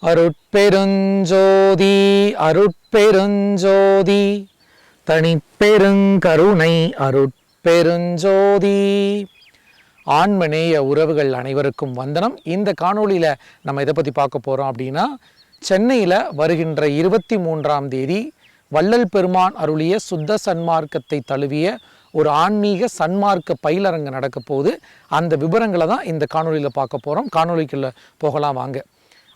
அருட்பெருஞ்சோதி அருட்பெருஞ்சோதி தனிப்பெருங்கருணை அருட்பெருஞ்சோதி. ஆன்மநேய உறவுகள் அனைவருக்கும் வந்தனம். இந்த காணொளியில் நம்ம இதை பற்றி பார்க்க போகிறோம் அப்படின்னா, சென்னையில் வருகின்ற 23ஆம் தேதி வள்ளல் பெருமான் அருளிய சுத்த சன்மார்க்கத்தை தழுவிய ஒரு ஆன்மீக சன்மார்க்க பயிலரங்கு நடக்க போகுது. அந்த விவரங்களை தான் இந்த காணொளியில் பார்க்க போகிறோம். காணொளிக்குள்ள போகலாம் வாங்க.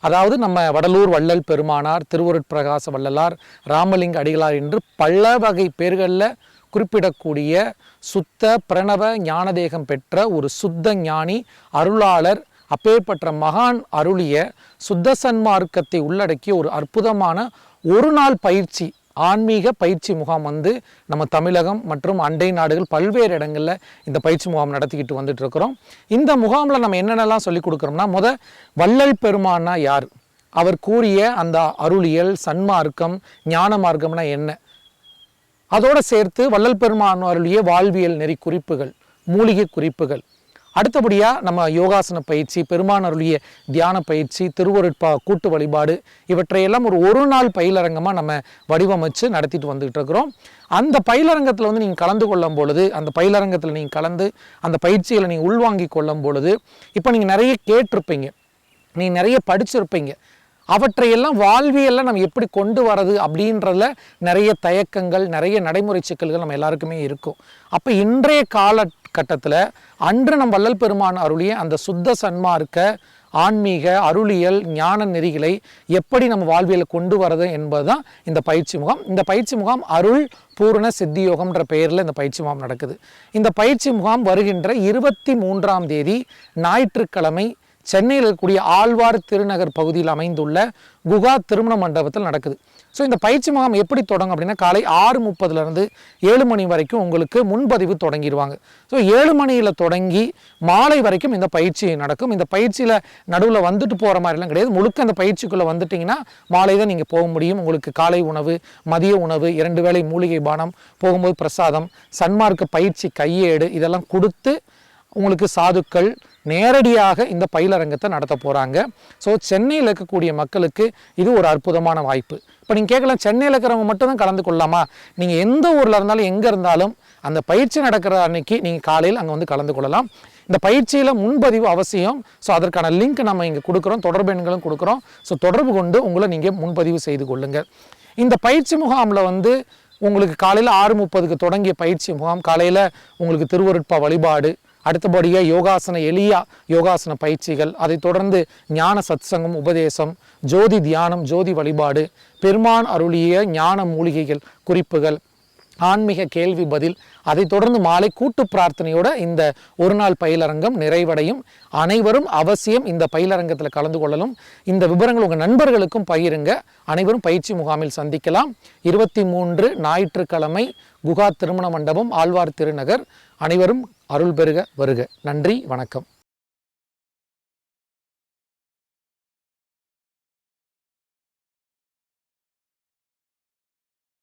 அதாவது நம்ம வடலூர் வள்ளல் பெருமானார், திருவருட்பிரகாச வள்ளலார், ராமலிங்க அடிகளார் என்று பல வகை பேர்களில் குறிப்பிடக்கூடிய சுத்த பிரணவ ஞானதேகம் பெற்ற ஒரு சுத்த ஞானி அருளாளர், அப்பேற்பட்ட மகான் அருளிய சுத்த சன்மார்க்கத்தை உள்ளடக்கிய ஒரு அற்புதமான ஒரு நாள் பயிற்சி, ஆன்மீக பயிற்சி முகாம் நம்ம தமிழகம் மற்றும் அண்டை நாடுகள் பல்வேறு இடங்களில் இந்த பயிற்சி முகாம் நடத்திக்கிட்டு வந்துட்டு இருக்கிறோம். இந்த முகாமில் நம்ம என்னென்னலாம் சொல்லி கொடுக்குறோம்னா, வள்ளல் பெருமானா யார், அவர் கூறிய அந்த அருளியல் சன்மார்க்கம் ஞான மார்க்கம்னா என்ன, அதோடு சேர்த்து வள்ளல் பெருமான் அருளிய வாழ்வியல் நெறி குறிப்புகள், மூலிகை குறிப்புகள், அடுத்தபடியாக நம்ம யோகாசன பயிற்சி, பெருமான் அருளிய தியான பயிற்சி, திருவருட்பா கூட்டு வழிபாடு, இவற்றையெல்லாம் ஒரு நாள் பயிலரங்கமாக நம்ம வடிவமைச்சு நடத்திட்டு வந்துகிட்டு இருக்கிறோம். அந்த பயிலரங்கத்தில் நீங்கள் கலந்து கொள்ளும் பொழுது, அந்த பயிலரங்கத்தில் நீங்கள் கலந்து அந்த பயிற்சிகளை நீங்கள் உள்வாங்கி கொள்ளும் பொழுது, இப்போ நீங்கள் நிறைய கேட்டிருப்பீங்க, நீங்கள் நிறைய படிச்சிருப்பீங்க, அவற்றையெல்லாம் வாழ்வியலில் நம்ம எப்படி கொண்டு வரது அப்படின்றதுல நிறைய தயக்கங்கள், நிறைய நடைமுறை சிக்கல்கள் நம்ம எல்லாருக்குமே இருக்கும். அப்போ இன்றைய காலகட்டத்தில் அன்று நம் வள்ளல் பெருமான் அருளிய அந்த சுத்த சன்மார்க்க ஆன்மீக அருளியல் ஞான நெறிகளை எப்படி நம்ம வாழ்வியலில் கொண்டு வரது என்பதுதான் இந்த பயிற்சி முகாம். இந்த பயிற்சி முகாம் அருள் பூரண சித்தியோகம்ன்ற பெயரில் இந்த பயிற்சி முகாம் நடக்குது. இந்த பயிற்சி முகாம் வருகின்ற 23ஆம் தேதி ஞாயிற்றுக்கிழமை சென்னையில் இருக்கக்கூடிய ஆழ்வார் திருநகர் பகுதியில் அமைந்துள்ள குகா திருமண மண்டபத்தில் நடக்குது. ஸோ இந்த பயிற்சி முகாம் எப்படி தொடங்கும் அப்படின்னா, காலை 6:30 7 மணி வரைக்கும் உங்களுக்கு முன்பதிவு தொடங்கிடுவாங்க. ஸோ 7 மணியில் தொடங்கி மாலை வரைக்கும் இந்த பயிற்சி நடக்கும். இந்த பயிற்சியில் நடுவில் வந்துட்டு போகிற மாதிரிலாம் கிடையாது. முழுக்க அந்த பயிற்சிக்குள்ளே வந்துட்டிங்கன்னா மாலை தான் நீங்கள் போக முடியும். உங்களுக்கு காலை உணவு, மதிய உணவு, 2 வேளை மூலிகை பானம், போகும்போது பிரசாதம், சன்மார்க்க பயிற்சி கையேடு இதெல்லாம் கொடுத்து உங்களுக்கு சாதுக்கள் நேரடியாக இந்த பயிலரங்கத்தை நடத்த போகிறாங்க. ஸோ சென்னையில் இருக்கக்கூடிய மக்களுக்கு இது ஒரு அற்புதமான வாய்ப்பு. இப்போ நீங்கள் கேட்கலாம், சென்னையில் இருக்கிறவங்க மட்டும்தான் கலந்து கொள்ளலாமா? நீங்கள் எந்த ஊரில் இருந்தாலும் எங்கே இருந்தாலும் அந்த பயிற்சி நடக்கிற அன்னைக்கு நீங்கள் காலையில் அங்கே கலந்து கொள்ளலாம். இந்த பயிற்சியில் முன்பதிவு அவசியம். ஸோ அதற்கான லிங்க் நம்ம இங்கே கொடுக்குறோம், தொடர்பு எண்களும் கொடுக்குறோம். ஸோ தொடர்பு கொண்டு உங்களை நீங்கள் முன்பதிவு செய்து கொள்ளுங்கள். இந்த பயிற்சி முகாமில் உங்களுக்கு காலையில் 6:30 தொடங்கிய பயிற்சி முகாம், காலையில் உங்களுக்கு திருவருட்பா வழிபாடு, அடுத்தபடியாக யோகாசன எளிய யோகாசன பயிற்சிகள், அதை தொடர்ந்து ஞான சத்சங்கம் உபதேசம், ஜோதி தியானம், ஜோதி வழிபாடு, பெருமான் அருளிய ஞான மூலிகைகள் குறிப்புகள், ஆன்மீக கேள்வி பதில், அதை தொடர்ந்து மாலை கூட்டு பிரார்த்தனையோட இந்த ஒரு நாள் பயிலரங்கம் நிறைவடையும். அனைவரும் அவசியம் இந்த பயிலரங்கத்தில் கலந்து கொள்ளலும். இந்த விவரங்கள் உங்கள் நண்பர்களுக்கும் பகிருங்க. அனைவரும் பயிற்சி முகாமில் சந்திக்கலாம். 23 ஞாயிற்றுக்கிழமை குகா திருமண மண்டபம், ஆழ்வார் திருநகர். அனைவரும் அருள் பெறுக வருக. நன்றி, வணக்கம்.